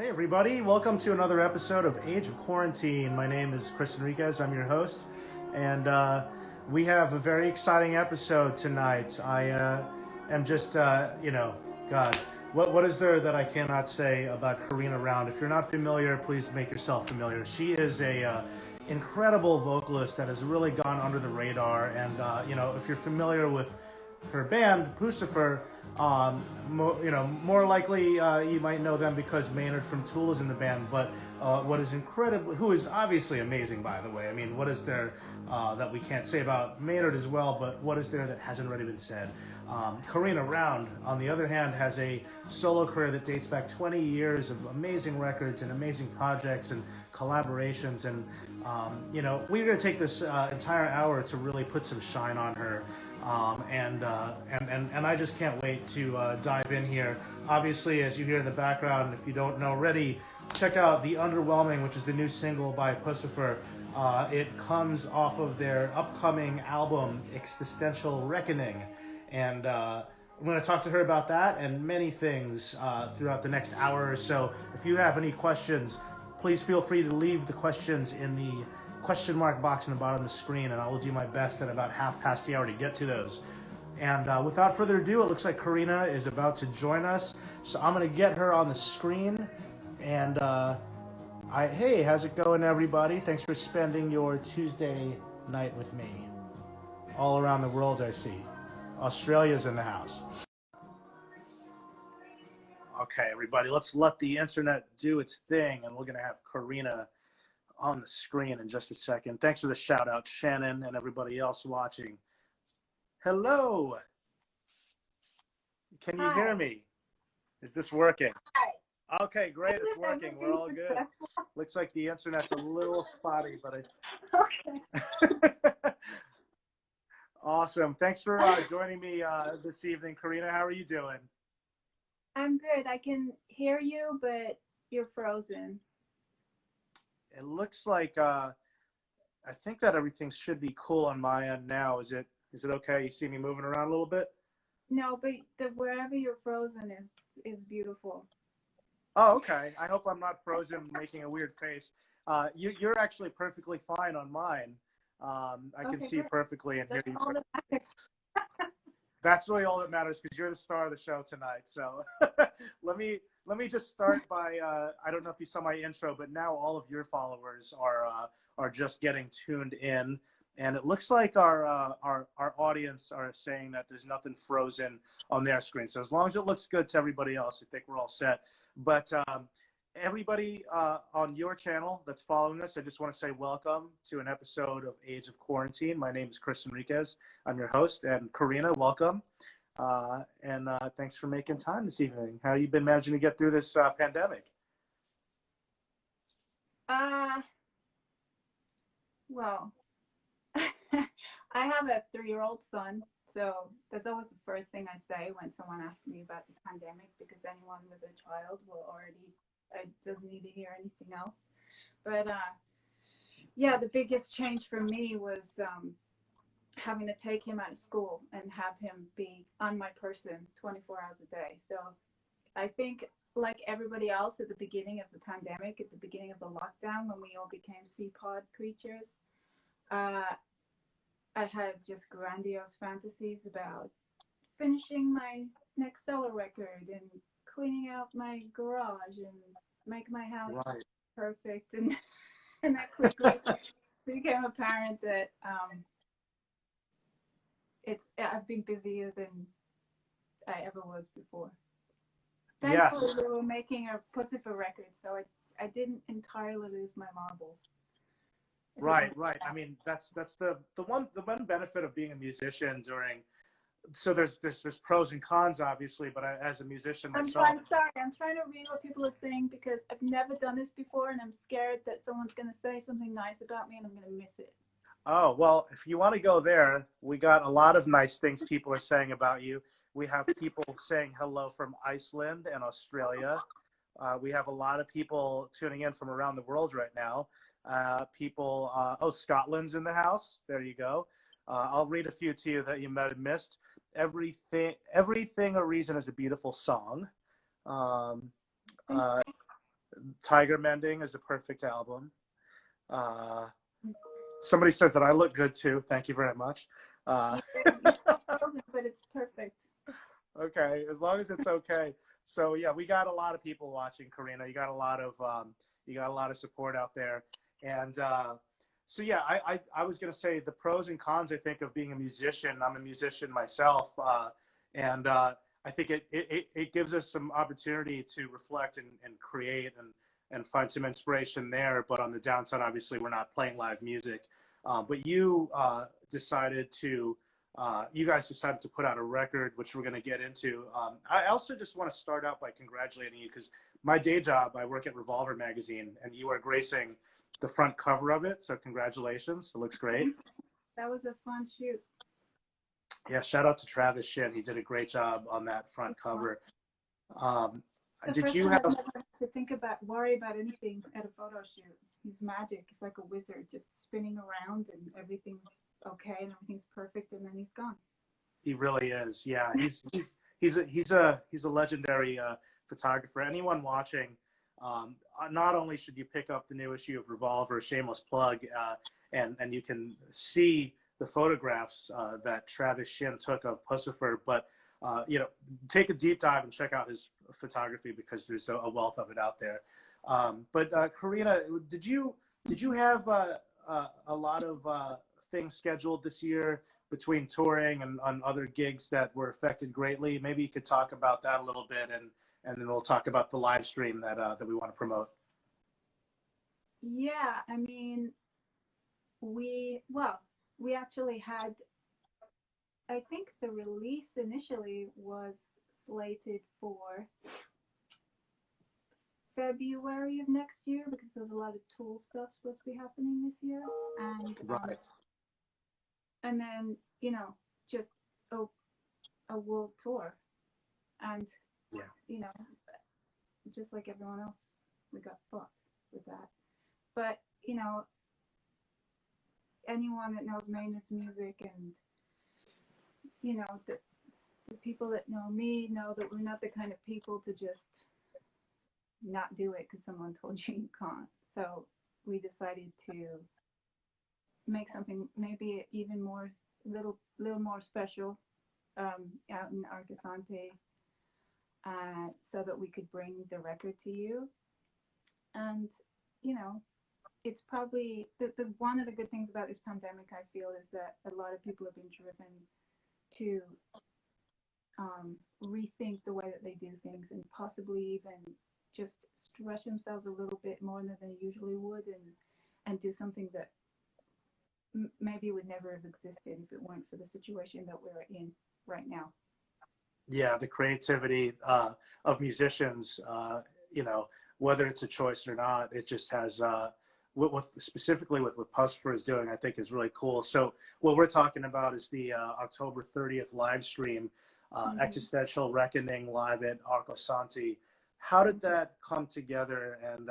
Hey everybody, welcome to another episode of Age of Quarantine. My name is Chris Enriquez, I'm your host, and we have a very exciting episode tonight. I am just, God, what is there that I cannot say about Carina Round? If you're not familiar, please make yourself familiar. She is a incredible vocalist that has really gone under the radar, and if you're familiar with her band, Puscifer, more likely you might know them because Maynard from Tool is in the band. But what is incredible, who is obviously amazing, by the way. I mean, what is there that we can't say about Maynard as well? But what is there that hasn't already been said? Carina Round, on the other hand, has a solo career that dates back 20 years of amazing records and amazing projects and collaborations. And we're going to take this entire hour to really put some shine on her. And I just can't wait to dive in here. Obviously, as you hear in the background, if you don't know already, check out The Underwhelming, which is the new single by Puscifer. It comes off of their upcoming album, Existential Reckoning. And I'm going to talk to her about that and many things throughout the next hour or so. If you have any questions, please feel free to leave the questions in the question mark box in the bottom of the screen, and I will do my best at about half past the hour to get to those. And without further ado, it looks like Carina is about to join us, so I'm going to get her on the screen. And hey, how's it going, everybody? Thanks for spending your Tuesday night with me. All around the world, I see. Australia's in the house. Okay, everybody, let's let the internet do its thing, and we're going to have Carina on the screen in just a second. Thanks for the shout out, Shannon, and everybody else watching. Hello. Can you hear me? Is this working? Hi. Okay, great. It's working. We're all good. Looks like the internet's a little spotty, but Okay. Awesome. Thanks for joining me this evening, Carina. How are you doing? I'm good. I can hear you, but you're frozen. It looks like I think that everything should be cool on my end now. Is it okay? You see me moving around a little bit? No, but wherever you're frozen is beautiful. Oh, okay. I hope I'm not frozen making a weird face. You're actually perfectly fine on mine. I can see you perfectly and hear you. That's really all that matters because you're the star of the show tonight. So let me just start by I don't know if you saw my intro, but now all of your followers are just getting tuned in, and it looks like our audience are saying that there's nothing frozen on their screen. So as long as it looks good to everybody else, I think we're all set. But everybody on your channel that's following us, I just want to say welcome to an episode of Age of Quarantine. My name is Chris Enriquez. I'm your host, and Carina, welcome. And thanks for making time this evening. How have you been managing to get through this pandemic? Well, I have a 3-year-old son, so that's always the first thing I say when someone asks me about the pandemic, because anyone with a child doesn't need to hear anything else. But yeah, the biggest change for me was having to take him out of school and have him be on my person 24 hours a day. So I think, like everybody else at the beginning of the pandemic, at the beginning of the lockdown, when we all became sea-pod creatures, I had just grandiose fantasies about finishing my next solo record and cleaning out my garage and make my house perfect. And that quickly became apparent that I've been busier than I ever was before. Thankfully, we were making a Puscifer record, so I didn't entirely lose my marbles. Right. I mean, that's the one benefit of being a musician during. So there's pros and cons, obviously, but as a musician myself, I'm trying to read what people are saying because I've never done this before, and I'm scared that someone's going to say something nice about me, and I'm going to miss it. Oh, well, if you want to go there, we got a lot of nice things people are saying about you. We have people saying hello from Iceland and Australia. We have a lot of people tuning in from around the world right now. Scotland's in the house. There you go. I'll read a few to you that you might have missed. Everything a Reason is a beautiful song. Tiger Mending is a perfect album. Uh, Somebody said that I look good too. Thank you very much. You still frozen, but it's perfect. Okay, as long as it's okay. So yeah, we got a lot of people watching, Carina. You got a lot of support out there, and so yeah, I was gonna say the pros and cons. I think of being a musician. I'm a musician myself, and I think it gives us some opportunity to reflect and create and find some inspiration there. But on the downside, obviously, we're not playing live music. But decided to you guys decided to put out a record, which we're going to get into. I also just want to start out by congratulating you because my day job, I work at Revolver Magazine, and you are gracing the front cover of it. So congratulations. It looks great. That was a fun shoot. Yeah, shout out to Travis Shin. He did a great job on that front cover. Did you have... I've never had to worry about anything at a photo shoot. He's magic. He's like a wizard, just spinning around and everything's okay and everything's perfect, and then he's gone. He really is. Yeah, he's a legendary photographer. Anyone watching, not only should you pick up the new issue of Revolver, shameless plug, and you can see the photographs that Travis Shin took of Puscifer, but take a deep dive and check out his photography because there's a wealth of it out there. But Carina, did you have a lot of things scheduled this year between touring and on other gigs that were affected greatly? Maybe you could talk about that a little bit, and then we'll talk about the live stream that we want to promote. Yeah, I mean, we actually had, I think the release initially was slated for February of next year because there's a lot of Tool stuff supposed to be happening this year, and Right. And then just a world tour, and just like everyone else, we got fucked with that. But anyone that knows Maynard's music and the people that know me know that we're not the kind of people to just not do it because someone told you can't. So we decided to make something maybe even more little more special out in Arcasante, so that we could bring the record to you. And it's probably the one of the good things about this pandemic, I feel, is that a lot of people have been driven to rethink the way that they do things and possibly even just stretch themselves a little bit more than they usually would, and do something that maybe would never have existed if it weren't for the situation that we're in right now. Yeah, the creativity of musicians, whether it's a choice or not, it just has, specifically with what Puscifer is doing, I think is really cool. So what we're talking about is the October 30th live stream, Existential Reckoning live at Arcosanti. How did that come together, and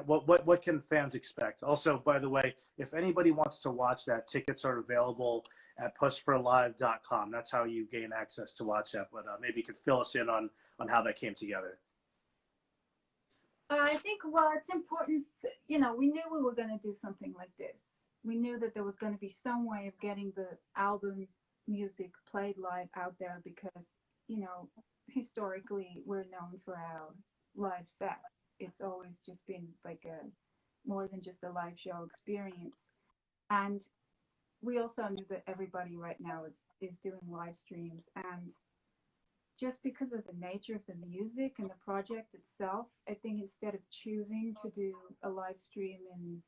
what can fans expect? Also, by the way, if anybody wants to watch that, tickets are available at pusciferlive.com. That's how you gain access to watch that. But maybe you could fill us in on how that came together. I think, it's important. We knew we were going to do something like this. We knew that there was going to be some way of getting the album music played live out there because, historically, we're known for our live set. It's always just been like more than just a live show experience. And we also knew that everybody right now is doing live streams, and just because of the nature of the music and the project itself, I think instead of choosing to do a live stream in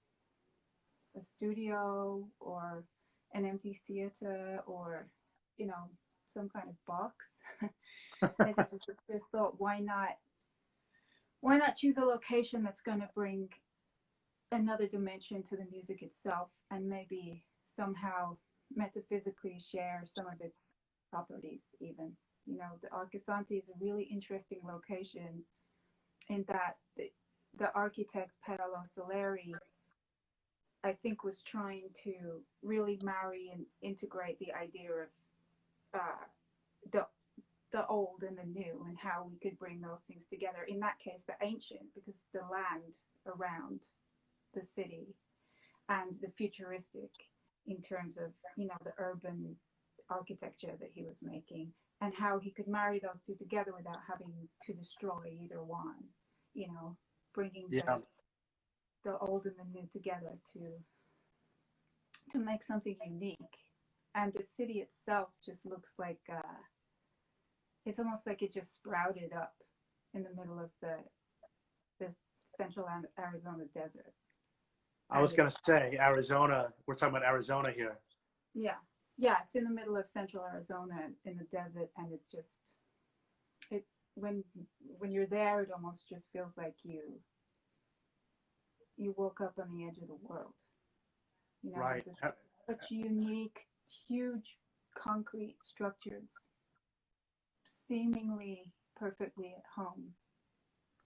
a studio or an empty theater or some kind of box, I just thought, why not choose a location that's going to bring another dimension to the music itself, and maybe somehow metaphysically share some of its properties even. The Arcasante is a really interesting location in that the architect Paolo Soleri, I think, was trying to really marry and integrate the idea of the old and the new, and how we could bring those things together. In that case, the ancient, because the land around the city, and the futuristic in terms of, the urban architecture that he was making, and how he could marry those two together without having to destroy either one, bringing Yeah. the old and the new together to make something unique. And the city itself just looks like it's almost like it just sprouted up in the middle of the central Arizona desert. I was going to say Arizona. We're talking about Arizona here. Yeah, yeah, it's in the middle of central Arizona in the desert, and it when you're there, it almost just feels like you woke up on the edge of the world. Right. Such unique, huge concrete structures, seemingly perfectly at home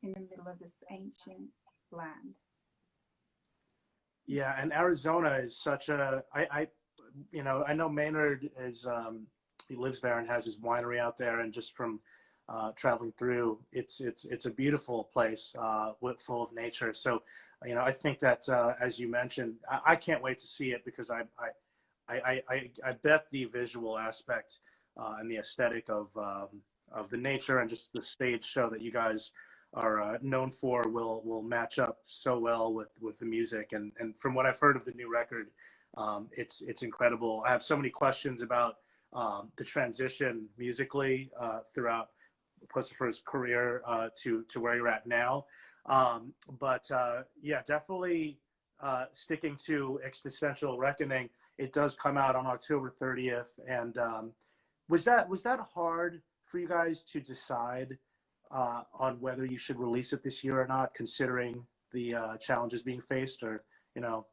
in the middle of this ancient land. Yeah, and Arizona is such a I know Maynard is he lives there and has his winery out there, and just from traveling through, it's a beautiful place, full of nature. So, I think that as you mentioned, I can't wait to see it, because I bet the visual aspect and the aesthetic of the nature and just the stage show that you guys are known for will match up so well with the music. And from what I've heard of the new record, it's incredible. I have so many questions about the transition musically throughout Puscifer's career to where you're at now. But yeah, definitely sticking to Existential Reckoning. It does come out on October 30th. And was that hard for you guys to decide on whether you should release it this year or not, considering the challenges being faced, or No,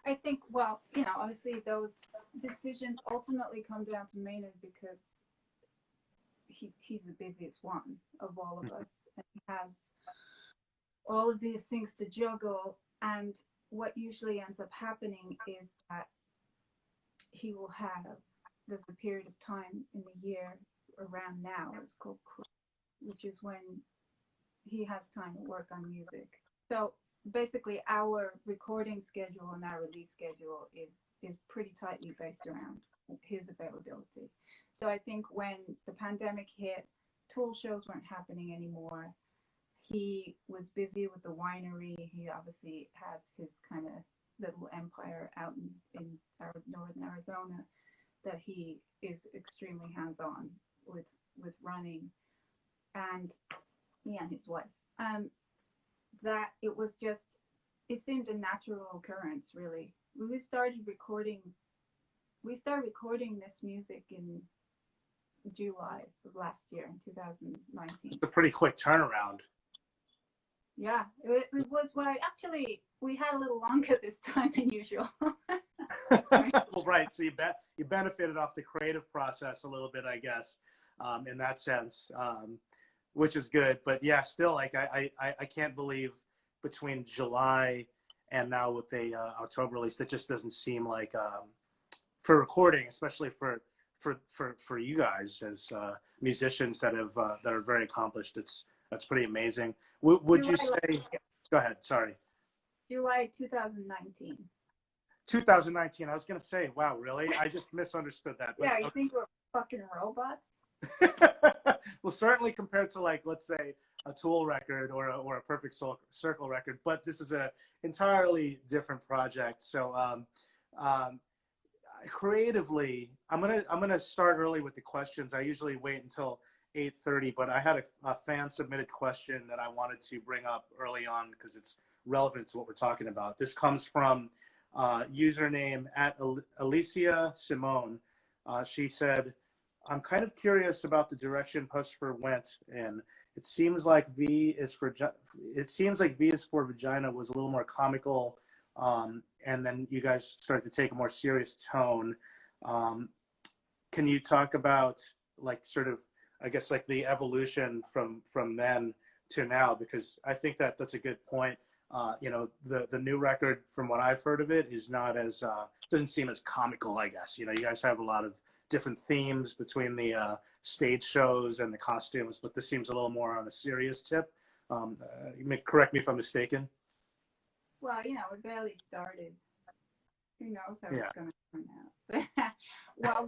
I think, well, obviously those decisions ultimately come down to Maynard, because he's the busiest one of all of us, and he has all of these things to juggle. And what usually ends up happening is that there's a period of time in the year around now, it's called, which is when he has time to work on music. So basically our recording schedule and our release schedule is pretty tightly based around his availability. So I think when the pandemic hit, tool shows weren't happening anymore. He was busy with the winery. He obviously has his kind of little empire out in northern Arizona that he is extremely hands-on with running, and he and his wife. That it seemed a natural occurrence, really. We started recording this music in July of last year, in 2019. it's a pretty quick turnaround. Yeah, it was we had a little longer this time than usual. Well, right. So you benefited off the creative process a little bit, I guess, in that sense, which is good. But yeah, still, like I can't believe between July and now with the October release, that just doesn't seem like for recording, especially for you guys as musicians that are very accomplished. That's pretty amazing. Would you say? Go ahead. Sorry. July 2019. 2019. I was gonna say, wow, really? I just misunderstood that. But, yeah, you think we're fucking robots? Well, certainly compared to, like, let's say a Tool record or a Perfect Circle record, but this is a entirely different project. So creatively, I'm gonna start early with the questions. I usually wait until 8:30, but I had a fan submitted question that I wanted to bring up early on because it's relevant to what we're talking about. This comes from username at Alicia Simone. She said, "I'm kind of curious about the direction Puscifer went in. It seems like V is for Vagina was a little more comical, and then you guys started to take a more serious tone. Can you talk about, like, sort of, I guess, like the evolution from then to now? Because I think that's a good point. The new record, from what I've heard of it, is not as doesn't seem as comical, I guess. You guys have a lot of different themes between the stage shows and the costumes, but this seems a little more on a serious tip. You may correct me if I'm mistaken. Well, we barely started. Who knows how Yeah. it's going to turn out? Well,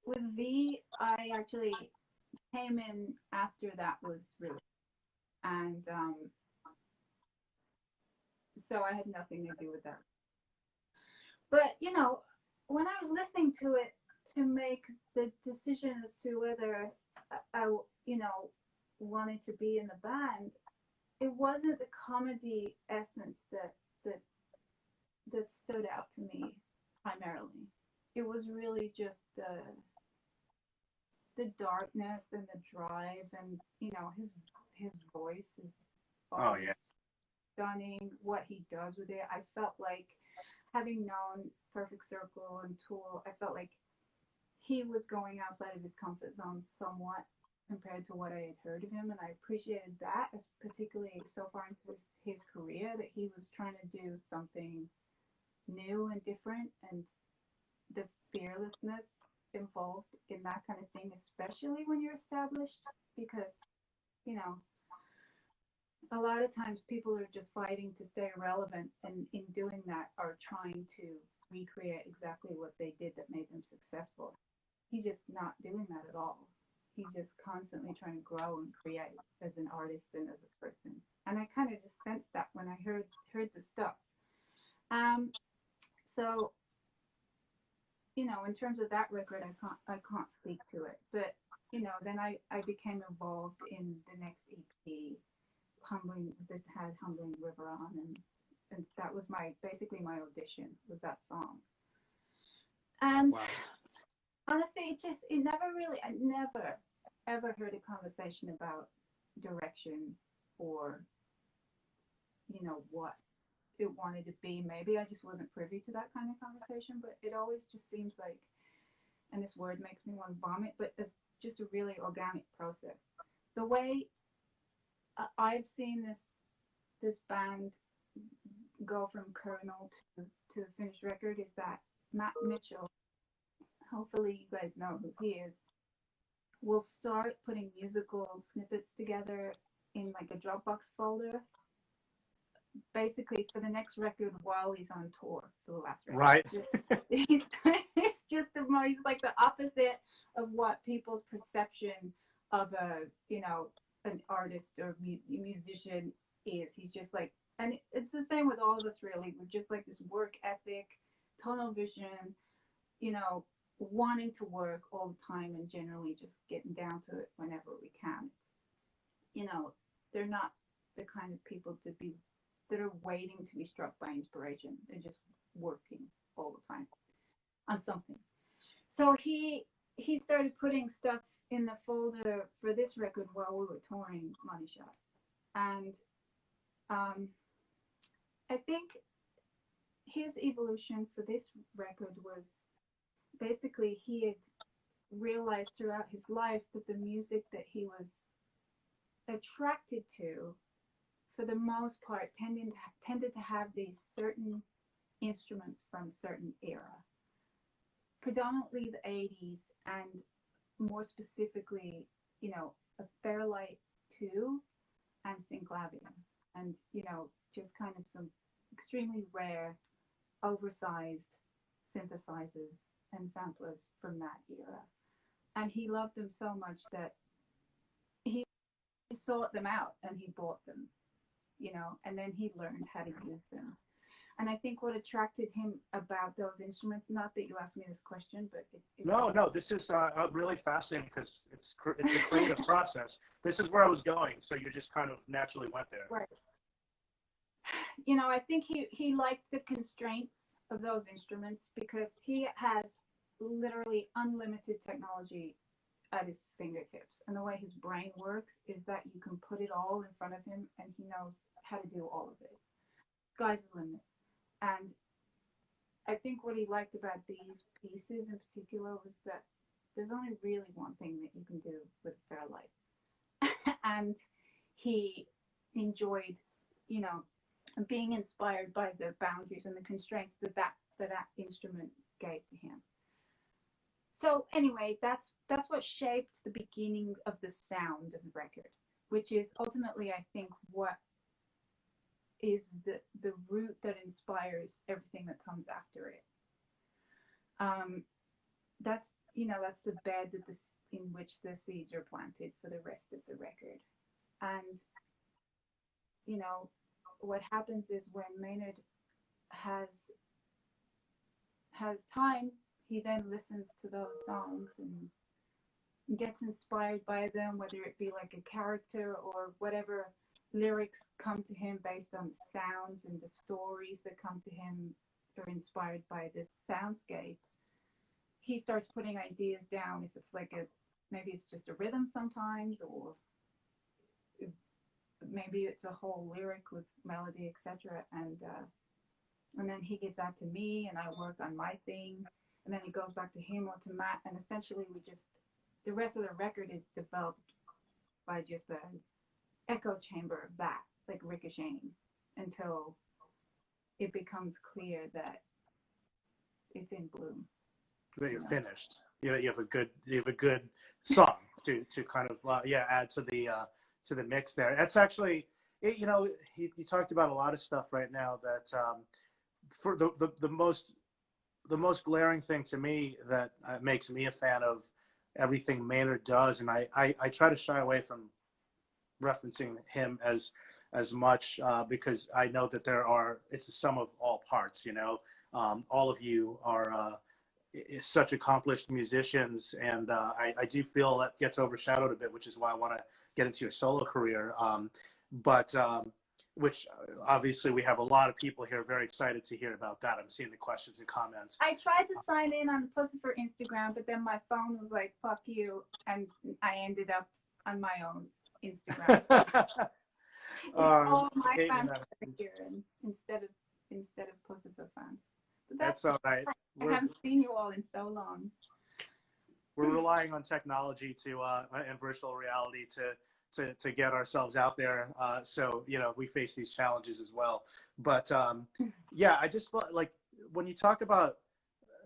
with V, I actually came in after that was released, and so I had nothing to do with that. But when I was listening to it to make the decision as to whether I wanted to be in the band, it wasn't the comedy essence that that stood out to me primarily. It was really just the darkness and the drive, and his voice is Oh always yeah. stunning. What he does with it, I felt like, having known Perfect Circle and Tool, I felt like he was going outside of his comfort zone somewhat compared to what I had heard of him, and I appreciated that, as particularly so far into his career, that he was trying to do something new and different, and the fearlessness involved in that kind of thing, especially when you're established, because you know a lot of times people are just fighting to stay relevant, and in doing that are trying to recreate exactly what they did that made them successful. He's just not doing that at all. He's just constantly trying to grow and create as an artist and as a person. And I kind of just sensed that when I heard the stuff. Um, so in terms of that record, I can't speak to it. But then I became involved in the next EP, Humbling, that had Humbling River on, and that was basically my audition, was that song. And Wow. honestly, I never ever heard a conversation about direction, or what it wanted to be. Maybe I just wasn't privy to that kind of conversation, but it always just seems like, and this word makes me want to vomit, but it's just a really organic process. The way I've seen this band go from kernel to finished record is that Matt Mitchell, hopefully you guys know who he is, will start putting musical snippets together in like a Dropbox folder, basically for the next record while he's on tour for the last record. Right. He's like the opposite of what people's perception of an artist or musician is. He's just like, and it's the same with all of us really. We're just like this work ethic, tunnel vision, wanting to work all the time and generally just getting down to it whenever we can. They're not the kind of people that are waiting to be struck by inspiration. They're just working all the time on something. So he started putting stuff in the folder for this record while we were touring Money Shot. And I think his evolution for this record was basically he had realized throughout his life that the music that he was attracted to, for the most part, tended to have these certain instruments from certain era, predominantly the 80s, and more specifically, a Fairlight 2 and synclavier, and just kind of some extremely rare, oversized synthesizers and samplers from that era. And he loved them so much that he sought them out and he bought them, and then he learned how to use them. And I think what attracted him about those instruments, not that you asked me this question, but No, this is really fascinating because it's a creative process. This is where I was going, so you just kind of naturally went there. Right. I think he liked the constraints of those instruments because he has literally unlimited technology at his fingertips. And the way his brain works is that you can put it all in front of him and he knows how to do all of it. Sky's the limit. And I think what he liked about these pieces in particular was that there's only really one thing that you can do with Fairlight. And he enjoyed, being inspired by the boundaries and the constraints that instrument gave to him. So anyway, that's what shaped the beginning of the sound of the record, which is ultimately, I think, what is the root that inspires everything that comes after it. Um, that's that's the bed that this in which the seeds are planted for the rest of the record. And you know what happens is when Maynard has time, he then listens to those songs and gets inspired by them, whether it be like a character or whatever lyrics come to him based on the sounds and the stories that come to him are inspired by this soundscape. He starts putting ideas down. If it's like a maybe it's just a rhythm sometimes, or maybe it's a whole lyric with melody, etc. And then he gives that to me, and I work on my thing, and then it goes back to him or to Matt, and essentially we just the rest of the record is developed by just an echo chamber of that, like ricocheting, until it becomes clear that it's in bloom. That you're finished. You have a good song to kind of add to the mix there. That's actually you talked about a lot of stuff right now that for the most glaring thing to me that makes me a fan of everything Maynard does, and I try to shy away from referencing him as much because I know that it's a sum of all parts. All of you are such accomplished musicians, and I do feel that gets overshadowed a bit, which is why I want to get into your solo career. But which obviously we have a lot of people here very excited to hear about that. I'm seeing the questions and comments. I tried to sign in on Puscifer Instagram, but then my phone was like, fuck you, and I ended up on my own Instagram. All my fans are here instead of Puscifer fans. But that's all right. I haven't seen you all in so long. We're relying on technology and virtual reality to get ourselves out there. So we face these challenges as well. But I just like when you talk about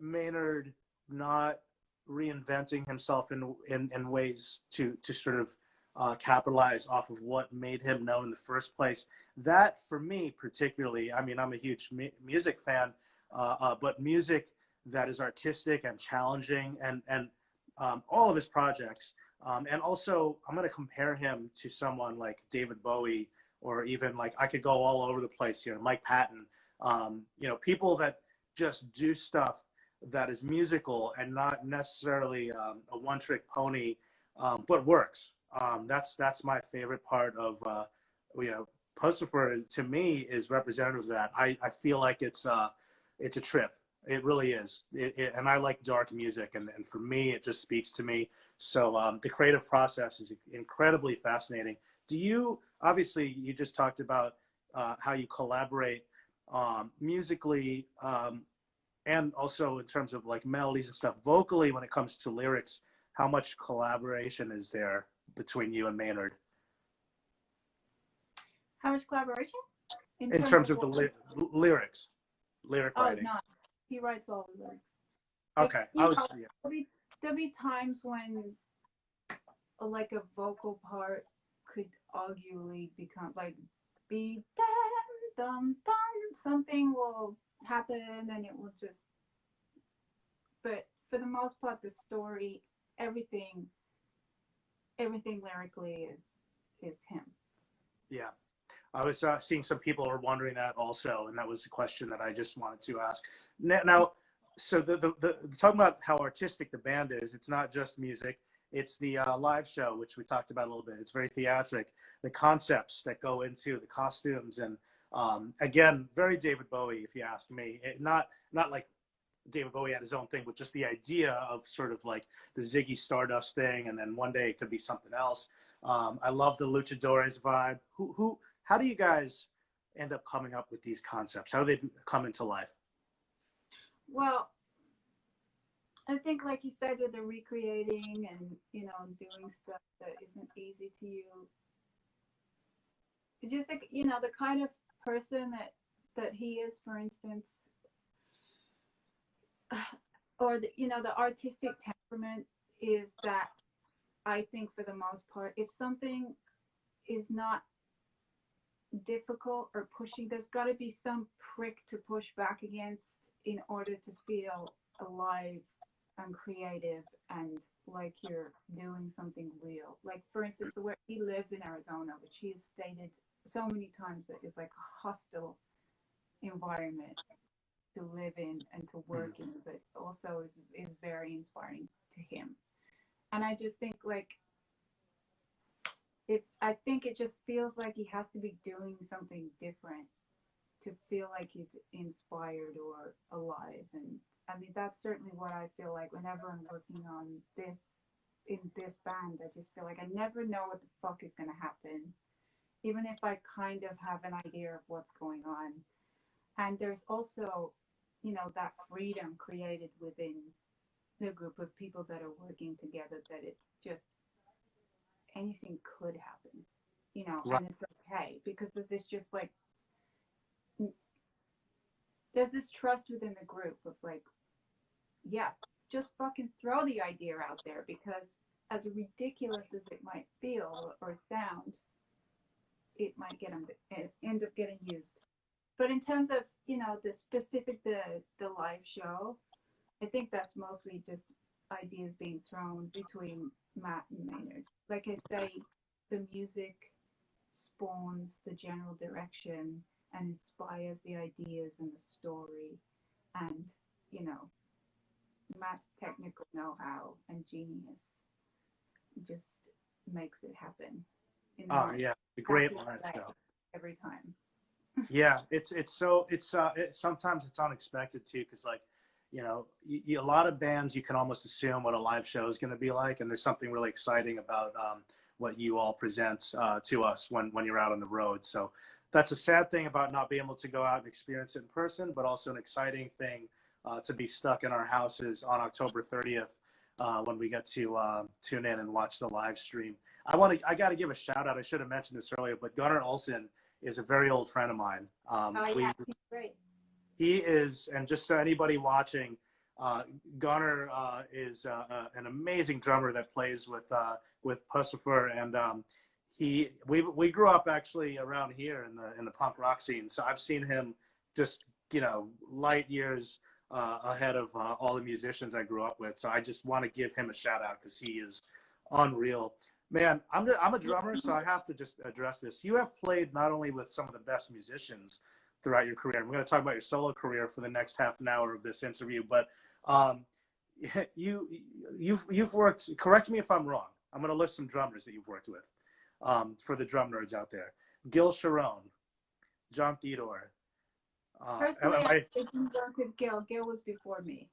Maynard not reinventing himself in ways to sort of capitalize off of what made him known in the first place. That for me particularly, I mean, I'm a huge music fan, but music that is artistic and challenging, and all of his projects. And also, I'm going to compare him to someone like David Bowie, or even like I could go all over the place here, Mike Patton. People that just do stuff that is musical and not necessarily a one-trick pony, but works. That's my favorite part of Puscifer. To me, is representative of that. I feel like it's a trip. It really is. And I like dark music, and for me, it just speaks to me. So the creative process is incredibly fascinating. Obviously, you just talked about how you collaborate musically, and also in terms of like melodies and stuff, vocally when it comes to lyrics. How much collaboration is there between you and Maynard? How much collaboration? In terms of the lyrics, lyric writing. Oh, no. He writes all the lyrics. Okay. There'll be times when like a vocal part could arguably become like be dum dum dum. Something will happen and it will just. But for the most part, the story, everything lyrically is him. Yeah. I was seeing some people were wondering that also, and that was a question that I just wanted to ask. Now, so the talking about how artistic the band is, it's not just music, it's the live show, which we talked about a little bit. It's very theatric. The concepts that go into the costumes, and again, very David Bowie, if you ask me. Not like David Bowie had his own thing, but just the idea of sort of like the Ziggy Stardust thing, and then one day it could be something else. I love the Luchadores vibe. How do you guys end up coming up with these concepts? How do they come into life? Well, I think, like you said, with the recreating and doing stuff that isn't easy to you, it's just like the kind of person that he is. For instance, or the, the artistic temperament is that I think for the most part, if something is not difficult or pushing, there's got to be some prick to push back against in order to feel alive and creative and like you're doing something real. Like, for instance, the way he lives in Arizona, which he has stated so many times that is like a hostile environment to live in and to work in, but also is very inspiring to him. And I just think like I think it just feels like he has to be doing something different to feel like he's inspired or alive. And I mean, that's certainly what I feel like whenever I'm working on this in this band. I just feel like I never know what the fuck is going to happen, even if I kind of have an idea of what's going on. And there's also, that freedom created within the group of people that are working together that it's just anything could happen, Right. and it's okay because there's just like there's this trust within the group of like, yeah, just fucking throw the idea out there because as ridiculous as it might feel or sound, it might end up getting used. But in terms of the specific the live show, I think that's mostly just ideas being thrown between Matt and Maynard. Like I say, the music spawns the general direction and inspires the ideas and the story, and you know Matt's technical know-how and genius just makes it happen in the Oh most yeah, it's a great happiest live way show. every time. Yeah, sometimes it's unexpected too, because like, a lot of bands you can almost assume what a live show is going to be like, and there's something really exciting about what you all present to us when you're out on the road. So that's a sad thing about not being able to go out and experience it in person, but also an exciting thing to be stuck in our houses on October 30th when we get to tune in and watch the live stream. I got to give a shout out. I should have mentioned this earlier, but Gunnar Olsen is a very old friend of mine. Oh yeah, he's great. He is, and just so anybody watching, Gunnar is an amazing drummer that plays with Puscifer, and we grew up actually around here in the punk rock scene. So I've seen him just light years ahead of all the musicians I grew up with. So I just want to give him a shout out because he is unreal. Man, I'm a drummer, so I have to just address this. You have played not only with some of the best musicians throughout your career, and we're going to talk about your solo career for the next half an hour of this interview, but you've worked, correct me if I'm wrong, I'm going to list some drummers that you've worked with for the drum nerds out there. Gil Sharon, John Theodore. Personally, I didn't work with Gil. Gil was before me.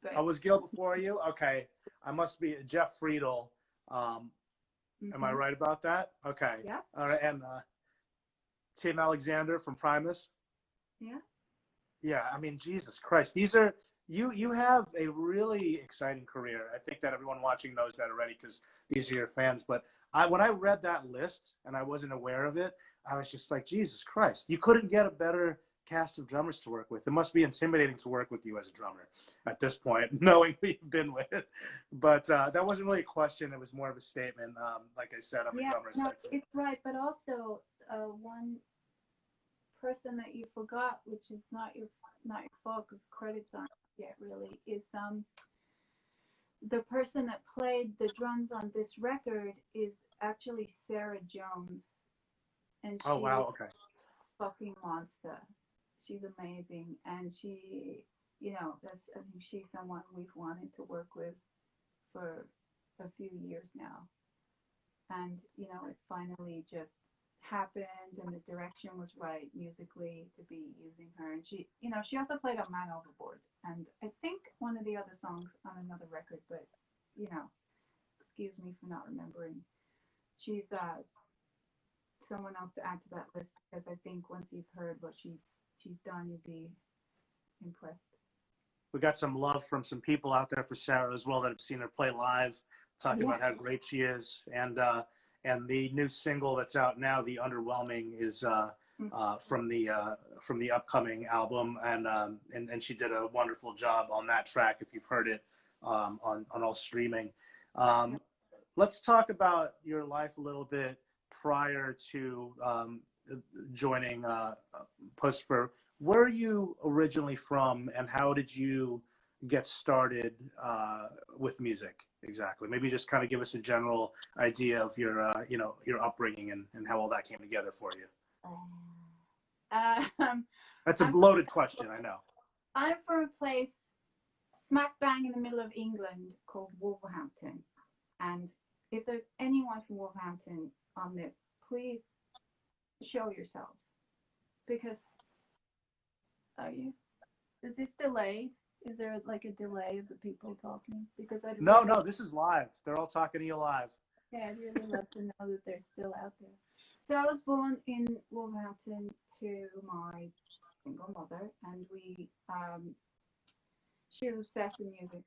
But Was Gil before you? Okay. I must be Jeff Friedel. Am I right about that? Okay. Yeah. All right. And Tim Alexander from Primus. Yeah. Yeah. I mean, Jesus Christ. These are, you have a really exciting career. I think that everyone watching knows that already because these are your fans. But when I read that list and I wasn't aware of it, I was just like, Jesus Christ. You couldn't get a better cast of drummers to work with. It must be intimidating to work with you as a drummer at this point, knowing who you've been with. But that wasn't really a question. It was more of a statement. Like I said, I'm a drummer. No, it's right. But also, one person that you forgot, which is not your fault because credits aren't yet really, is the person that played the drums on this record is actually Sarah Jones, and she's wow, okay. a fucking monster. She's amazing, and she, I think she's someone we've wanted to work with for a few years now, and it finally just happened, and the direction was right musically to be using her, and she also played on Man Overboard, and I think one of the other songs on another record, but excuse me for not remembering. She's someone else to add to that list because I think once you've heard what she's done, you'd be impressed. We got some love from some people out there for Sarah as well that have seen her play live, talking about how great she is. And the new single that's out now, The Underwhelming, is from the upcoming album, and she did a wonderful job on that track. If you've heard it on all streaming, let's talk about your life a little bit prior to joining Puscifer. Where are you originally from, and how did you get started with music exactly? Maybe just kind of give us a general idea of your your upbringing and how all that came together for you. That's a loaded question, I know. I'm from a place smack bang in the middle of England called Wolverhampton, and if there's anyone from Wolverhampton on this, please show yourselves, because are you? Is this delayed? Is there like a delay of the people talking? Because I No, this is live. They're all talking to you live. Yeah, I'd really love to know that they're still out there. So I was born in Wolverhampton to my single mother, and she was obsessed with music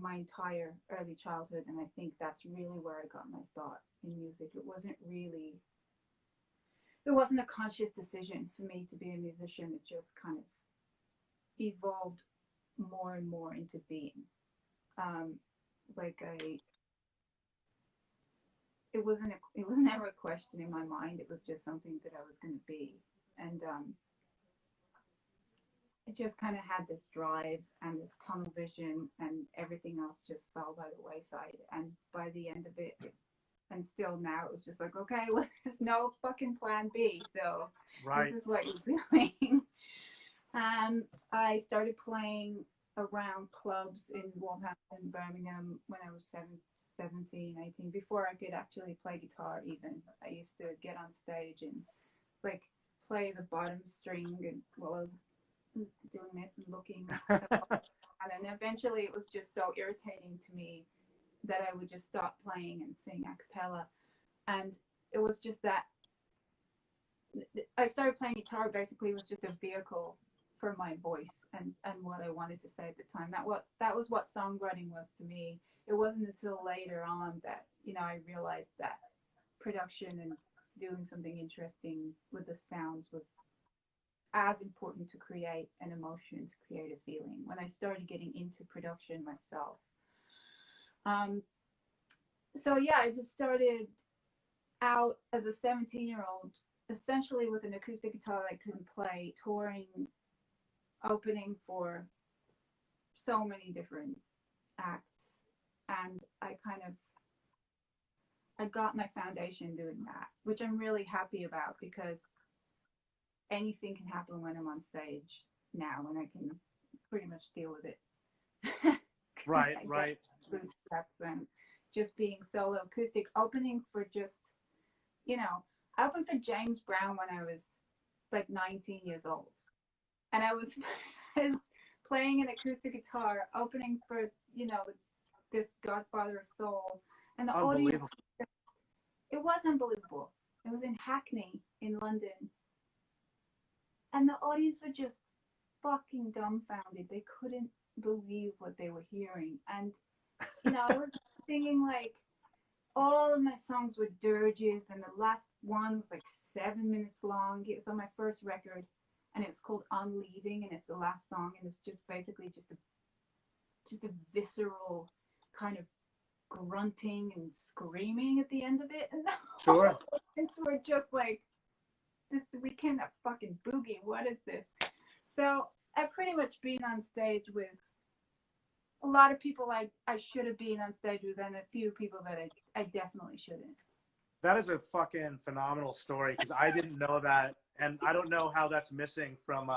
my entire early childhood, and I think that's really where I got my start in music. It wasn't a conscious decision for me to be a musician. It just kind of evolved more and more into being. It was never a question in my mind. It was just something that I was going to be, and it just kind of had this drive and this tunnel vision, and everything else just fell by the wayside. And by the end of it, and still now, it was just like, okay, well, there's no fucking plan B, so right. This is what you're doing. I started playing around clubs in Wolverhampton, Birmingham when I was 17, 18, before I could actually play guitar even. I used to get on stage and like play the bottom string and while I was doing this and looking. And then eventually it was just so irritating to me that I would just stop playing and sing a cappella. And it was just that I started playing guitar basically was just a vehicle for my voice and what I wanted to say at the time. That was what songwriting was to me. It wasn't until later on that, I realized that production and doing something interesting with the sounds was as important to create an emotion, to create a feeling. When I started getting into production myself. I just started out as a 17-year-old, essentially with an acoustic guitar I couldn't play, touring, opening for so many different acts, and I got my foundation doing that, which I'm really happy about, because anything can happen when I'm on stage now, and I can pretty much deal with it. Right. Bootstraps and just being solo acoustic, opening for just, I opened for James Brown when I was like 19 years old, and I was playing an acoustic guitar, opening for, this Godfather of Soul, and the audience, it was unbelievable. It was in Hackney in London, and the audience were just fucking dumbfounded. They couldn't believe what they were hearing, and I was singing like all of my songs were dirges, and the last one was like 7 minutes long. It was on my first record, and it's called On Leaving, and it's the last song, and it's just basically just a visceral kind of grunting and screaming at the end of it, and sure. we're just like, this, we cannot fucking boogie. What is this? So I've pretty much been on stage with a lot of people I should have been on stage with, and a few people that I definitely shouldn't. That is a fucking phenomenal story, because I didn't know that, and I don't know how that's missing from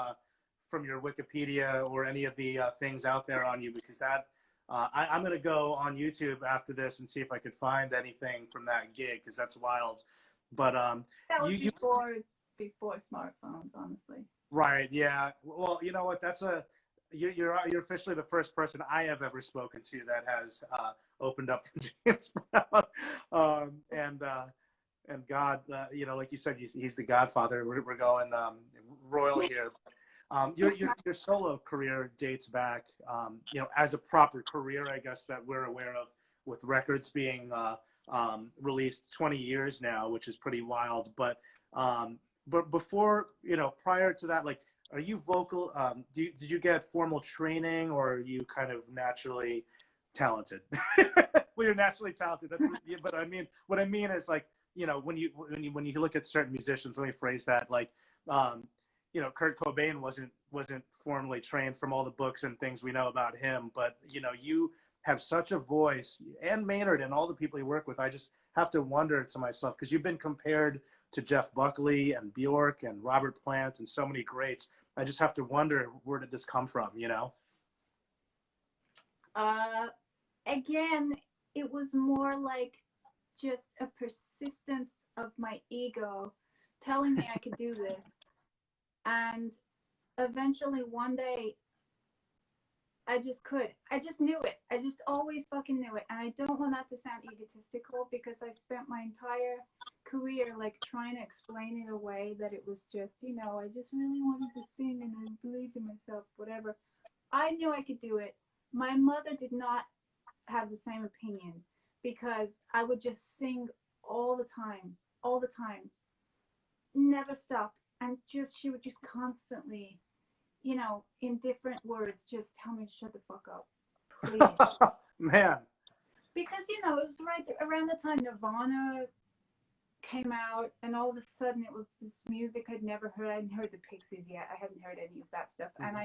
your Wikipedia or any of the things out there on you, because that I'm going to go on YouTube after this and see if I could find anything from that gig, because that's wild. But that was before smartphones, honestly. Right. Yeah. Well, you know what? You're officially the first person I have ever spoken to that has opened up for James Brown. And God, like you said, he's the Godfather. We're going royal here. Your solo career dates back, as a proper career, I guess, that we're aware of, with records being released 20 years now, which is pretty wild. But but before, prior to that, like, are you vocal? Did you get formal training, or are you kind of naturally talented? Well, you're naturally talented. But I mean, what I mean is, like, when you look at certain musicians, let me phrase that, like, um, Kurt Cobain wasn't formally trained from all the books and things we know about him, but you have such a voice, and Maynard and all the people you work with. I just have to wonder to myself, because you've been compared to Jeff Buckley and Bjork and Robert Plant and so many greats. I just have to wonder, where did this come from? Again, it was more like just a persistence of my ego telling me I could do this. And eventually one day I just could. I just knew it. I just always fucking knew it. And I don't want that to sound egotistical, because I spent my entire career like trying to explain it away, that it was just, I just really wanted to sing and I believed in myself, whatever. I knew I could do it. My mother did not have the same opinion, because I would just sing all the time, never stop. And she would just constantly, in different words, just tell me to shut the fuck up, please. Man. Because, it was right around the time Nirvana came out, and all of a sudden it was this music I'd never heard. I hadn't heard the Pixies yet. I hadn't heard any of that stuff. And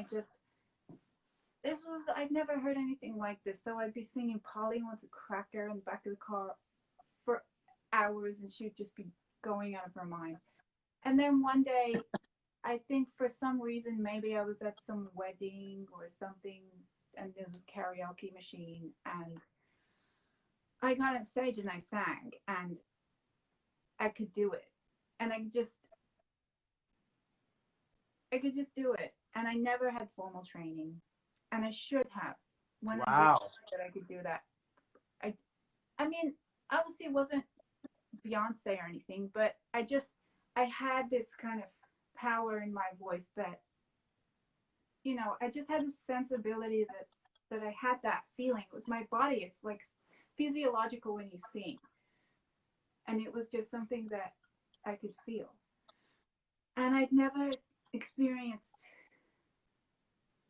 I'd never heard anything like this. So I'd be singing Polly Wants a Cracker in the back of the car for hours, and she'd just be going out of her mind. And then one day, I think for some reason, maybe I was at some wedding or something, and there was a karaoke machine, and I got on stage and I sang, and I could do it. And I could just do it. And I never had formal training, and I should have. When Wow. I realized that I could do that, I mean, obviously it wasn't Beyonce or anything, but I had this kind of power in my voice that, I just had this sensibility that I had that feeling. It was my body. It's like physiological when you sing. And it was just something that I could feel. And I'd never experienced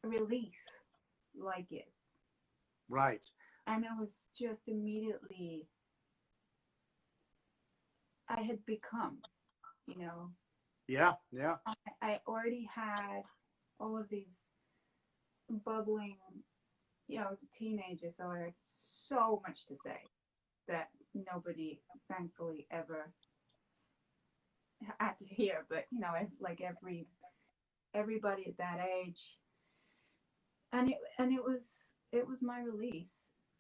a release like it. Right. And it was just immediately, I had become, Yeah. I already had all of these bubbling, I was a teenager, so I had so much to say that nobody, thankfully, ever had to hear. But, like everybody at that age, and it was my release.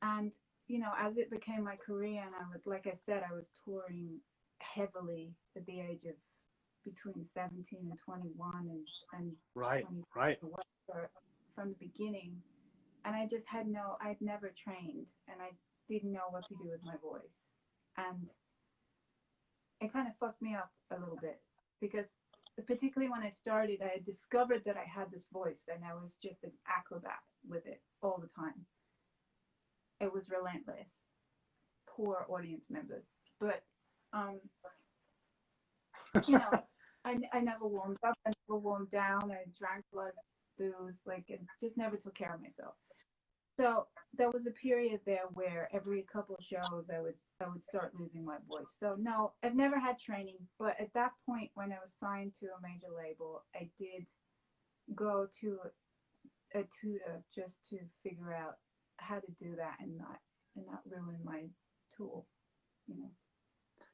And, as it became my career, and I was, like I said, I was touring heavily at the age of between 17 and 21, and Right. 20 Right. from the beginning. And I'd never trained, and I didn't know what to do with my voice. And it kind of fucked me up a little bit, because particularly when I started, I had discovered that I had this voice, and I was just an acrobat with it all the time. It was relentless. Poor audience members. But, I never warmed up. I never warmed down. I drank a lot of booze, and just never took care of myself. So there was a period there where every couple of shows I would start losing my voice. So no, I've never had training, but at that point when I was signed to a major label, I did go to a tutor just to figure out how to do that and not ruin my tool,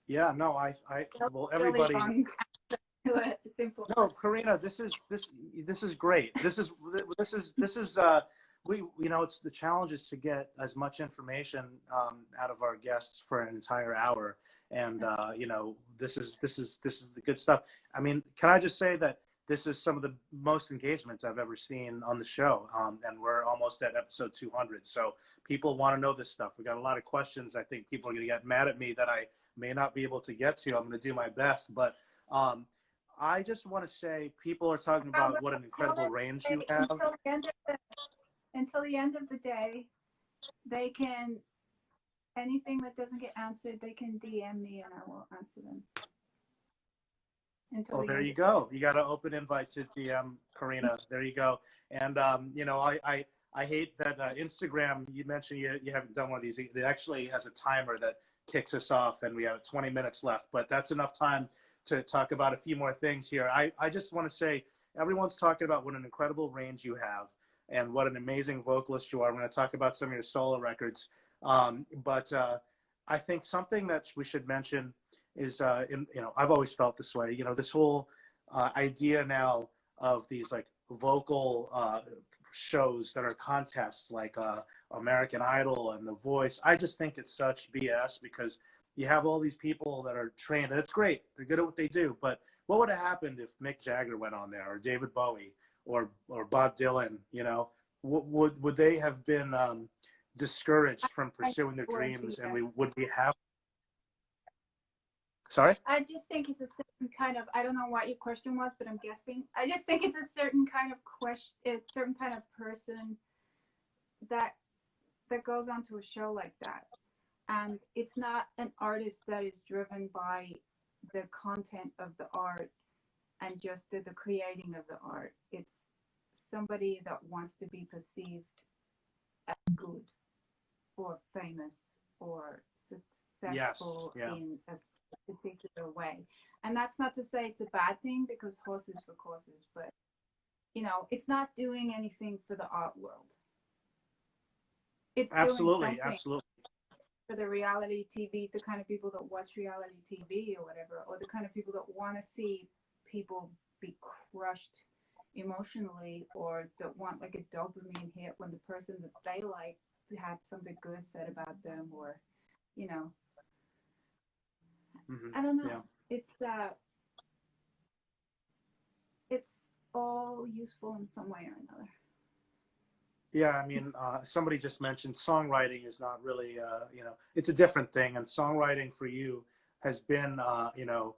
Yeah. No. Well, everybody. Simple. No, Carina, this is great. This is it's the challenge is to get as much information out of our guests for an entire hour, and this is the good stuff. I mean, can I just say that this is some of the most engagements I've ever seen on the show, and we're almost at episode 200. So people want to know this stuff. We got a lot of questions. I think people are going to get mad at me that I may not be able to get to. I'm going to do my best, but. I just want to say, people are talking about what an incredible range you have. Until the end of the day, they can, anything that doesn't get answered, they can DM me and I will answer them. until Well, the there end you of the go. You got an open invite to DM Carina. There you go. And you know, I hate that Instagram. You mentioned you haven't done one of these. It actually has a timer that kicks us off, and we have 20 minutes left. But that's enough time to talk about a few more things here. I just want to say everyone's talking about what an incredible range you have and what an amazing vocalist you are. I'm going to talk about some of your solo records. But I think something that we should mention is, you know, I've always felt this way. You know, this whole idea now of these like vocal shows that are contests like American Idol and The Voice. I just think it's such BS because you have all these people that are trained, and it's great. They're good at what they do. But what would have happened if Mick Jagger went on there, or David Bowie, or Bob Dylan? You know, would they have been discouraged from I pursuing their wouldn't be dreams, and there. would we have? Sorry. I just think it's a certain kind of, I don't know what your question was, but I'm guessing. I just think it's a certain kind of question, a certain kind of person that goes onto a show like that. And it's not an artist that is driven by the content of the art and just the creating of the art. It's somebody that wants to be perceived as good or famous or Yes. successful Yeah. in a particular way. And that's not to say it's a bad thing because horses for courses, but you know, it's not doing anything for the art world. It's doing Absolutely. something Absolutely. for the reality TV, the kind of people that watch reality TV or whatever, or the kind of people that want to see people be crushed emotionally or that want like a dopamine hit when the person that they like had something good said about them, or you know, I don't know. Yeah. It's all useful in some way or another. Yeah, I mean, somebody just mentioned songwriting is not really, you know, it's a different thing. And songwriting for you has been, you know,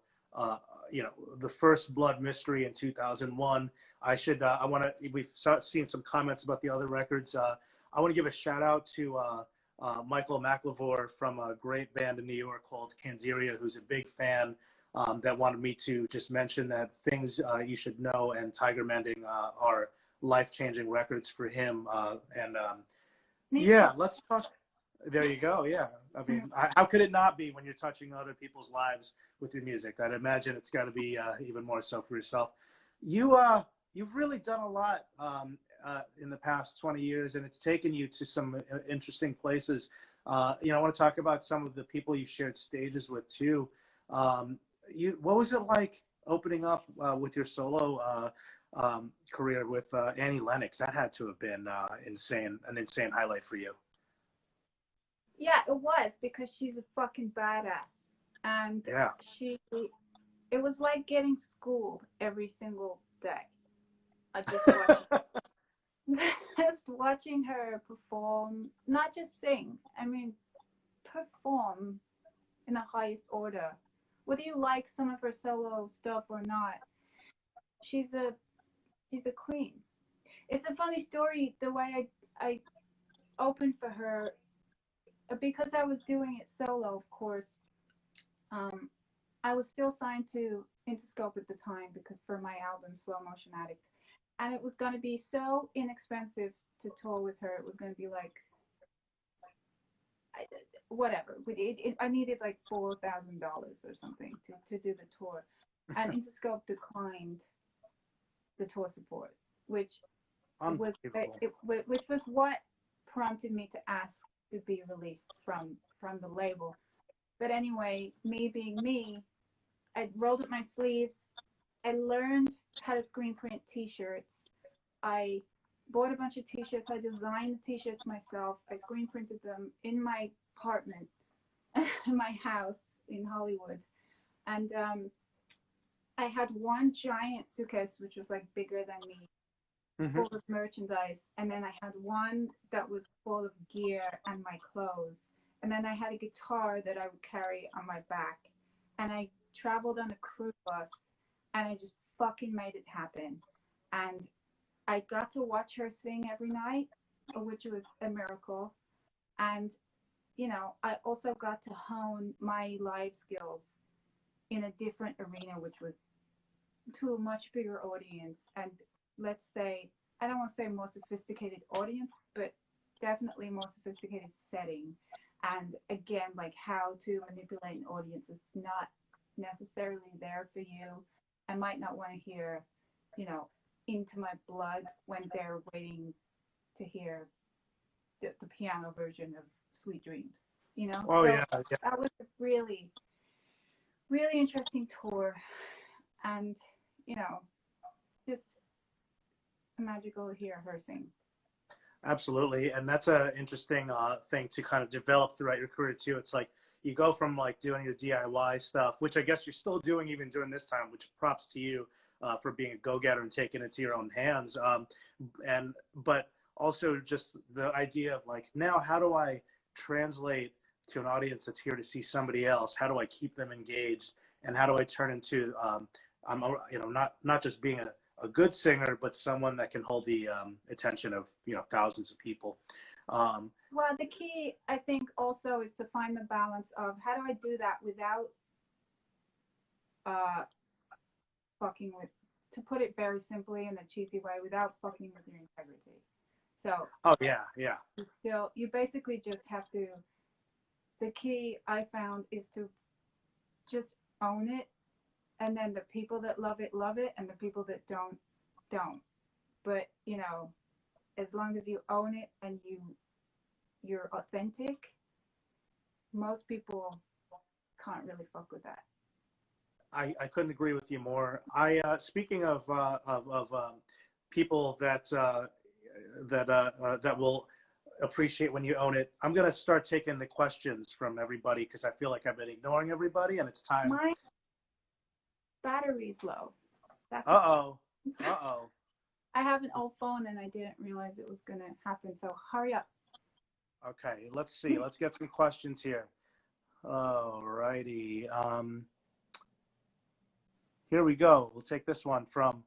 the first Blood Mystery in 2001. I want to, we've seen some comments about the other records. I want to give a shout out to Michael McLevore from a great band in New York called Candiria, who's a big fan. That wanted me to just mention that Things You Should Know and Tiger Mending are life-changing records for him. Yeah, let's talk. There you go. Yeah, I mean, how could it not be when you're touching other people's lives with your music? I'd imagine it's got to be even more so for yourself. You've really done a lot in the past 20 years, and it's taken you to some interesting places. You know, I want to talk about some of the people you shared stages with too. What was it like opening up with your solo career with Annie Lennox? That had to have been an insane highlight for you. Yeah, it was because she's a fucking badass, and Yeah. she. It was like getting schooled every single day. I just watched, just watching her perform, not just sing. I mean, perform in the highest order. Whether you like some of her solo stuff or not, she's a queen. It's a funny story the way I opened for her because I was doing it solo, of course. Um, I was still signed to Interscope at the time because for my album Slow Motion Addict, and it was going to be so inexpensive to tour with her. It was going to be like whatever. I needed like $4,000 or something to do the tour, and Interscope declined the tour support, which was which was what prompted me to ask to be released from the label. But anyway, me being me, I rolled up my sleeves. I learned how to screen print T-shirts. I bought a bunch of T-shirts. I designed the T-shirts myself. I screen printed them in my apartment, in my house in Hollywood. And I had one giant suitcase, which was like bigger than me, full of merchandise. And then I had one that was full of gear and my clothes. And then I had a guitar that I would carry on my back. And I traveled on a cruise bus and I just fucking made it happen. And I got to watch her sing every night, which was a miracle. And, you know, I also got to hone my live skills in a different arena, which was to a much bigger audience, and let's say, I don't want to say more sophisticated audience, but definitely more sophisticated setting. And again, like how to manipulate an audience is not necessarily there for you. I might not want to hear, you know, Into My Blood when they're waiting to hear the piano version of Sweet Dreams, you know? Oh So yeah, yeah. that was a really, really interesting tour. And, you know, just magical to hear her sing. Absolutely, and that's a interesting thing to kind of develop throughout your career too. It's like you go from like doing your DIY stuff, which I guess you're still doing even during this time. Which props to you for being a go-getter and taking it to your own hands. And but also just the idea of like now, how do I translate to an audience that's here to see somebody else? How do I keep them engaged? And how do I turn into I'm not just being a good singer, but someone that can hold the attention of thousands of people. Well, the key, I think, also is to find the balance of how do I do that without uh, fucking with, to put it very simply in a cheesy way, without fucking with your integrity. So Oh yeah, yeah. you basically just have to, the key I found is to just own it. And then the people that love it, and the people that don't. But, as long as you own it and you're authentic, most people can't really fuck with that. I couldn't agree with you more. I speaking of people that will appreciate when you own it. I'm gonna start taking the questions from everybody because I feel like I've been ignoring everybody, and it's time. My battery's low. That's Uh oh. Uh oh. I have an old phone and I didn't realize it was gonna happen. So hurry up. Okay. Let's see. Let's get some questions here. All righty. Here we go. We'll take this one from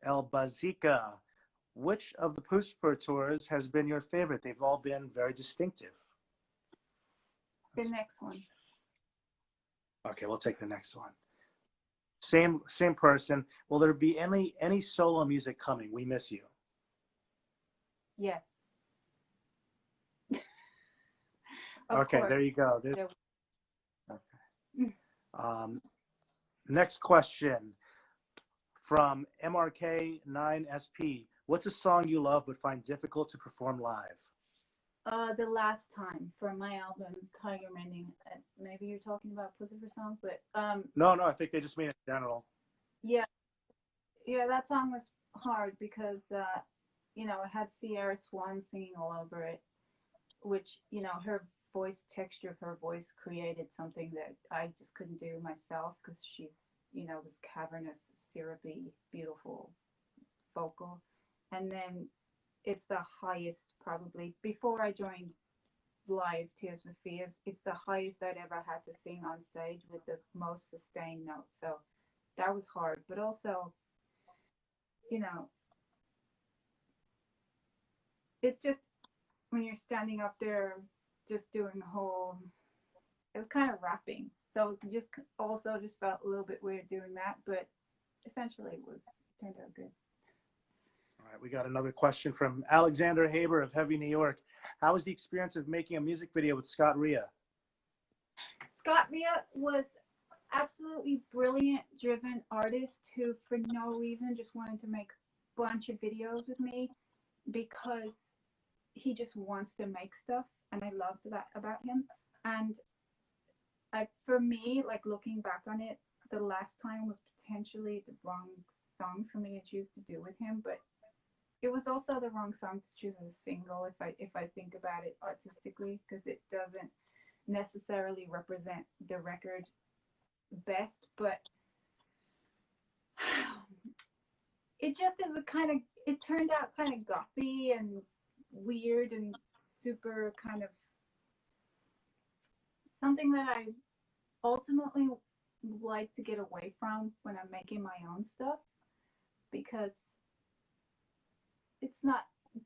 El Bazika. Which of the Puscifer tours has been your favorite? They've all been very distinctive. The next one. Okay, we'll take the next one. Same person. Will there be any solo music coming? We miss you. Yes. Okay, Course. there you go. Okay. Next question from MRK9SP. What's a song you love but find difficult to perform live? The Last Time from my album Tiger Mending. Maybe you're talking about Puscifer songs, but No, I think they just mean in general. yeah, that song was hard because it had Sierra Swan singing all over it, which her voice texture of her voice created something that I just couldn't do myself because she's this cavernous, syrupy, beautiful vocal, and then it's the highest probably before I joined live Tears for Fears. It's the highest I'd ever had to sing on stage with the most sustained note. So that was hard, but also, it's just when you're standing up there just doing the whole, it was kind of rapping. So just felt a little bit weird doing that, but essentially it turned out good. All right, we got another question from Alexander Haber of Heavy New York. How was the experience of making a music video with Scott Ria? Scott Ria was absolutely brilliant, driven artist who, for no reason, just wanted to make a bunch of videos with me because he just wants to make stuff, and I loved that about him. And for me, like looking back on it, the last time was potentially the wrong song for me to choose to do with him, but it was also the wrong song to choose as a single if I think about it artistically, because it doesn't necessarily represent the record best, but it just is it turned out kind of gothy and weird and super kind of something that I ultimately like to get away from when I'm making my own stuff, because it's not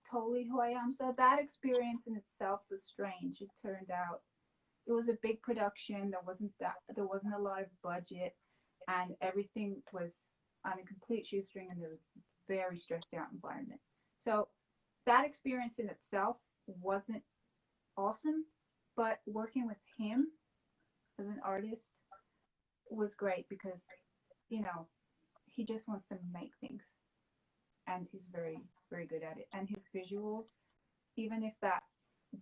totally who I am. So that experience in itself was strange. It turned out it was a big production. There wasn't a lot of budget, and everything was on a complete shoestring, and it was very stressed out environment. So that experience in itself wasn't awesome, but working with him as an artist was great because, you know, he just wants to make things, and he's very, very good at it. And his visuals, even if that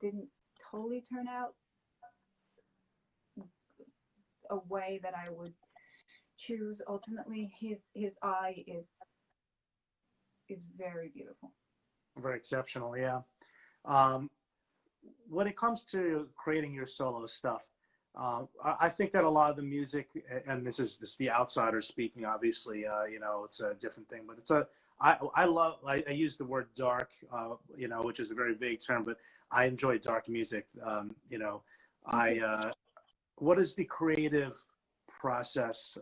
didn't totally turn out a way that I would choose, ultimately, his eye is very beautiful. Very exceptional, yeah. Um, when it comes to creating your solo stuff, I think that a lot of the music, and this is the outsider speaking, obviously, you know, it's a different thing, but I use the word dark, you know, which is a very vague term, but I enjoy dark music. You know, what is the creative process?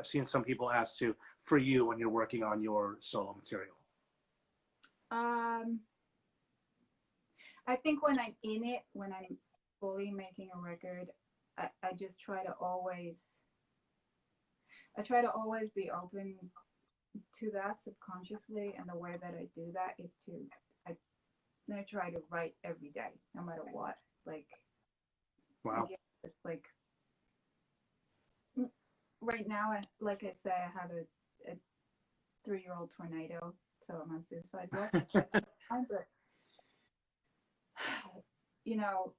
Seen some people ask to for you when you're working on your solo material. Um, I think when I'm in it, when I'm fully making a record, I just try to always be open to that subconsciously, and the way that I do that is I, I try to write every day, no matter what. Like, Wow. yeah, it's like right now, like I say, I have a 3-year-old tornado, so I'm on suicide watch. But you know,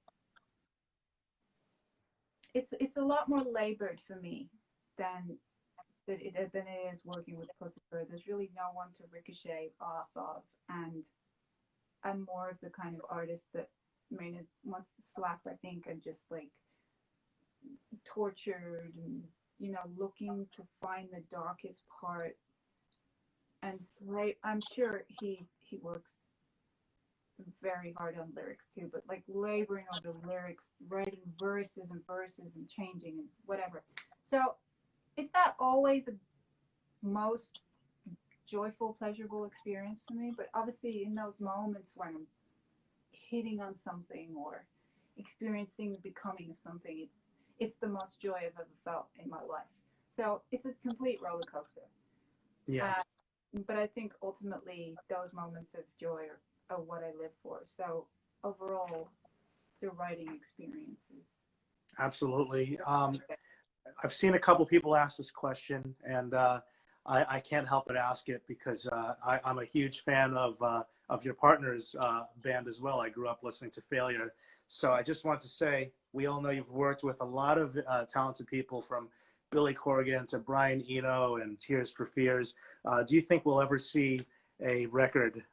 it's a lot more labored for me than than it is working with Puscifer. There's really no one to ricochet off of, and I'm more of the kind of artist that Maynard wants to slap, I think, and just like tortured and, you know, looking to find the darkest part. And I'm sure he works very hard on lyrics too, but like laboring on the lyrics, writing verses and verses and changing and whatever. So it's not always the most joyful, pleasurable experience for me, but obviously in those moments when I'm hitting on something or experiencing the becoming of something, it's the most joy I've ever felt in my life. So it's a complete roller coaster. Yeah. But I think ultimately those moments of joy are what I live for. So overall, the writing experience is Absolutely. I've seen a couple people ask this question, and I can't help but ask it because I'm a huge fan of your partner's band as well. I grew up listening to Failure. So I just want to say, we all know you've worked with a lot of talented people, from Billy Corgan to Brian Eno and Tears for Fears. Do you think we'll ever see a record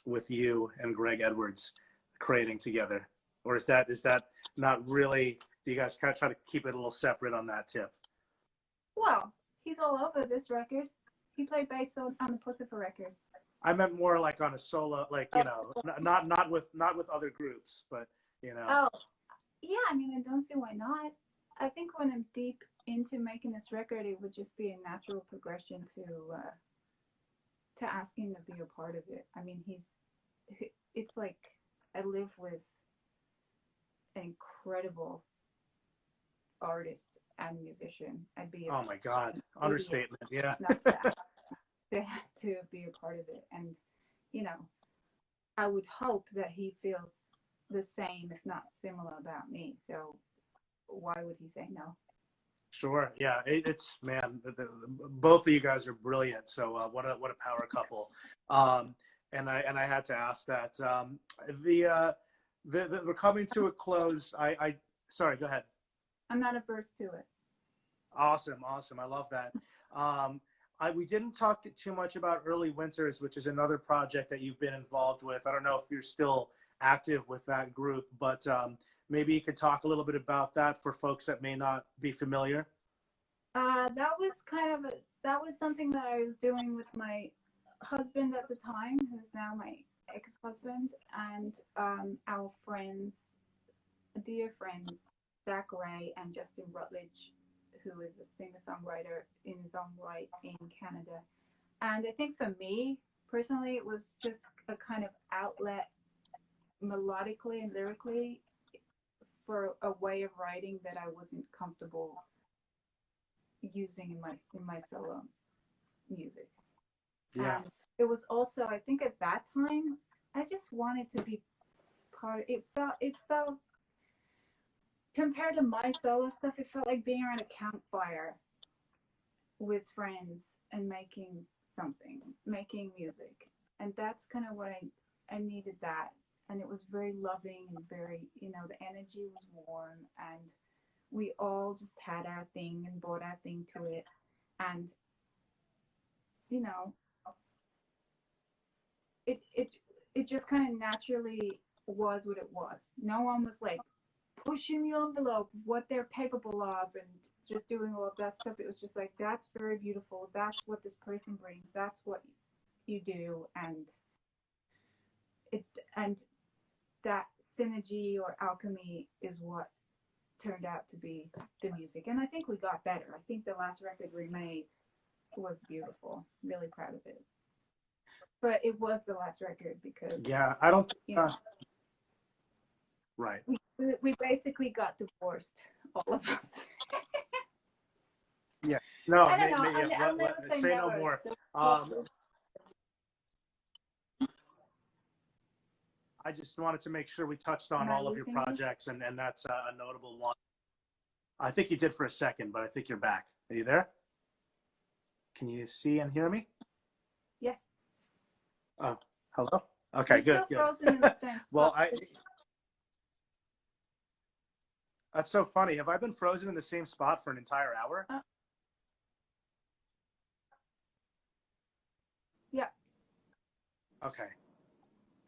with you and Greg Edwards creating together? Or is that not really, do you guys kind of try to keep it a little separate on that tip? well. He's all over this record. He played bass on the Puscifer record. I meant more like on a solo, like, you know, not with other groups, but, you know. Oh, yeah. I mean, I don't see why not. I think when I'm deep into making this record, it would just be a natural progression to ask him to be a part of it. I mean, it's like I live with an incredible artist and musician. I'd be Oh my God, understatement. Yeah. not to be a part of it. And, you know, I would hope that he feels the same, if not similar, about me. So why would he say no? Sure. Yeah. It's man, both of you guys are brilliant. So what a power couple. And I had to ask that. We're coming to a close. Sorry. Go ahead. I'm not averse to it. Awesome. I love that. We didn't talk too much about Early Winters, which is another project that you've been involved with. I don't know if you're still active with that group, but maybe you could talk a little bit about that for folks that may not be familiar. That was something that I was doing with my husband at the time, who's now my ex-husband, and our friends, dear friends, Zach Ray and Justin Rutledge, who is a singer-songwriter in his own right in Canada. And I think for me, personally, it was just a kind of outlet melodically and lyrically for a way of writing that I wasn't comfortable using in my solo music. Yeah. And it was also, I think at that time, I just wanted to be part. It felt compared to my solo stuff, it felt like being around a campfire with friends and making music. And that's kind of what I needed that. And it was very loving and very, the energy was warm and we all just had our thing and brought our thing to it. And, you know, it just kind of naturally was what it was. No one was like pushing the envelope of what they're capable of and just doing all of that stuff. It was just like, that's very beautiful. That's what this person brings. That's what you do. And that synergy or alchemy is what turned out to be the music. And I think we got better. I think the last record we made was beautiful. Really proud of it. But it was the last record because Yeah, I don't. Right. We basically got divorced, all of us. Yeah. No. I don't know. I'll never say no never. more. I just wanted to make sure we touched on all of your projects, and that's a notable one. I think you did for a second, but I think you're back. Are you there? Can you see and hear me? Yes. Oh, hello. Okay, You're good. Still frozen in the same Well, spot. That's so funny. Have I been frozen in the same spot for an entire hour? Yeah. Okay.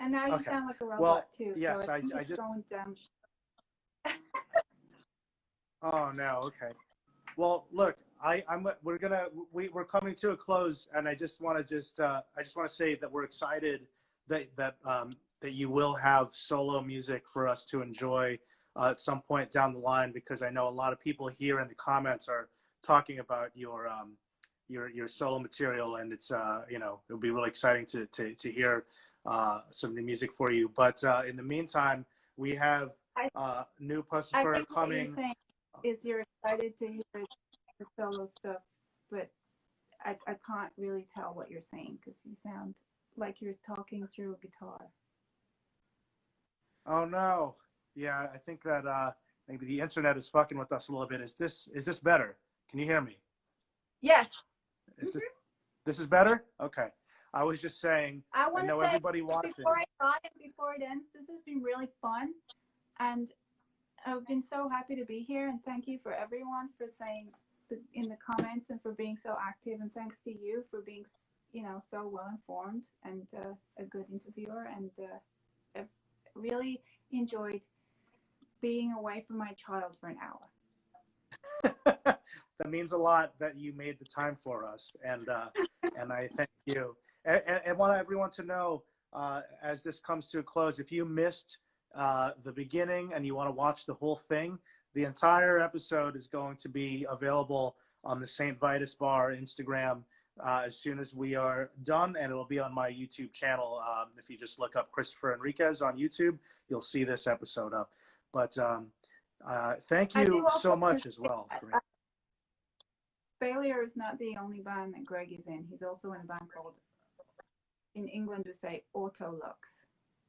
And now you sound like a robot too. Yes, so I think I it's just. going down. Oh no. Okay. Well, look, we're coming to a close, and I just want to say that we're excited that you will have solo music for us to enjoy at some point down the line, because I know a lot of people here in the comments are talking about your solo material, and it's it'll be really exciting to hear some new music for you. But in the meantime, we have new Puscifer coming. What you're saying is you're excited to hear the solo stuff, but I can't really tell what you're saying because you sound like you're talking through a guitar. Oh no. Yeah, I think that maybe the internet is fucking with us a little bit. Is this better? Can you hear me? Yes. This is better? Okay. I was just saying, I know say, everybody wants before it ends, this has been really fun. And I've been so happy to be here. And thank you for everyone for saying in the comments and for being so active. And thanks to you for being, so well informed and a good interviewer. And I've really enjoyed being away from my child for an hour. That means a lot that you made the time for us, and I thank you. And want everyone to know, as this comes to a close, if you missed the beginning and you want to watch the whole thing, the entire episode is going to be available on the St. Vitus Bar Instagram as soon as we are done, and it will be on my YouTube channel. If you just look up Christopher Enriquez on YouTube, you'll see this episode up. But thank you so much as well. Failure is not the only band that Greg is in. He's also in a band called, in England we say, Autolux,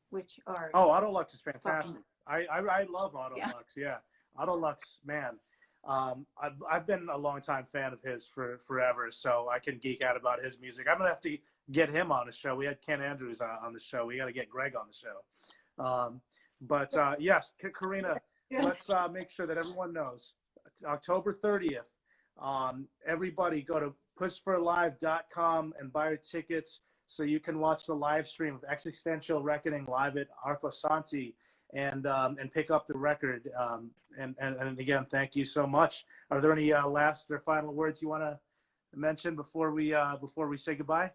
which are... Oh, Autolux is fantastic. I love Autolux, yeah. Autolux, man. I've been a long-time fan of his for forever, so I can geek out about his music. I'm going to have to get him on the show. We had Ken Andrews on the show. We got to get Greg on the show. But yes, Carina, let's make sure that everyone knows. It's October 30th. Everybody go to pusciferlive.com and buy your tickets so you can watch the live stream of Existential Reckoning live at Arco Santi and pick up the record. And again, thank you so much. Are there any last or final words you want to mention before we say goodbye?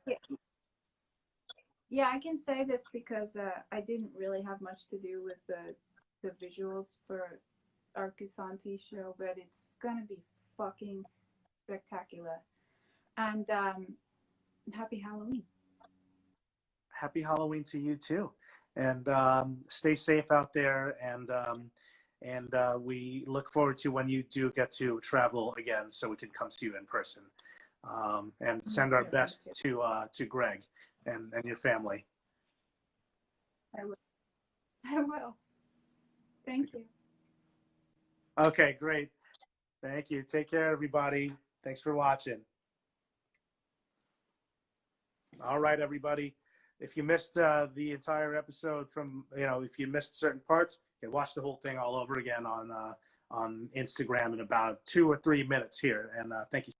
Yeah, I can say this because I didn't really have much to do with the visuals for Arco Santi show, but it's gonna be fucking spectacular. And happy Halloween. Happy Halloween to you too, and stay safe out there. And we look forward to when you do get to travel again, so we can come see you in person. And Me send our too. best to Greg and your family. I will. I will. Thank you. Okay, great. Thank you. Take care, everybody. Thanks for watching. All right, everybody. If you missed the entire episode if you missed certain parts, you can watch the whole thing all over again on Instagram in about 2 or 3 minutes here. And thank you.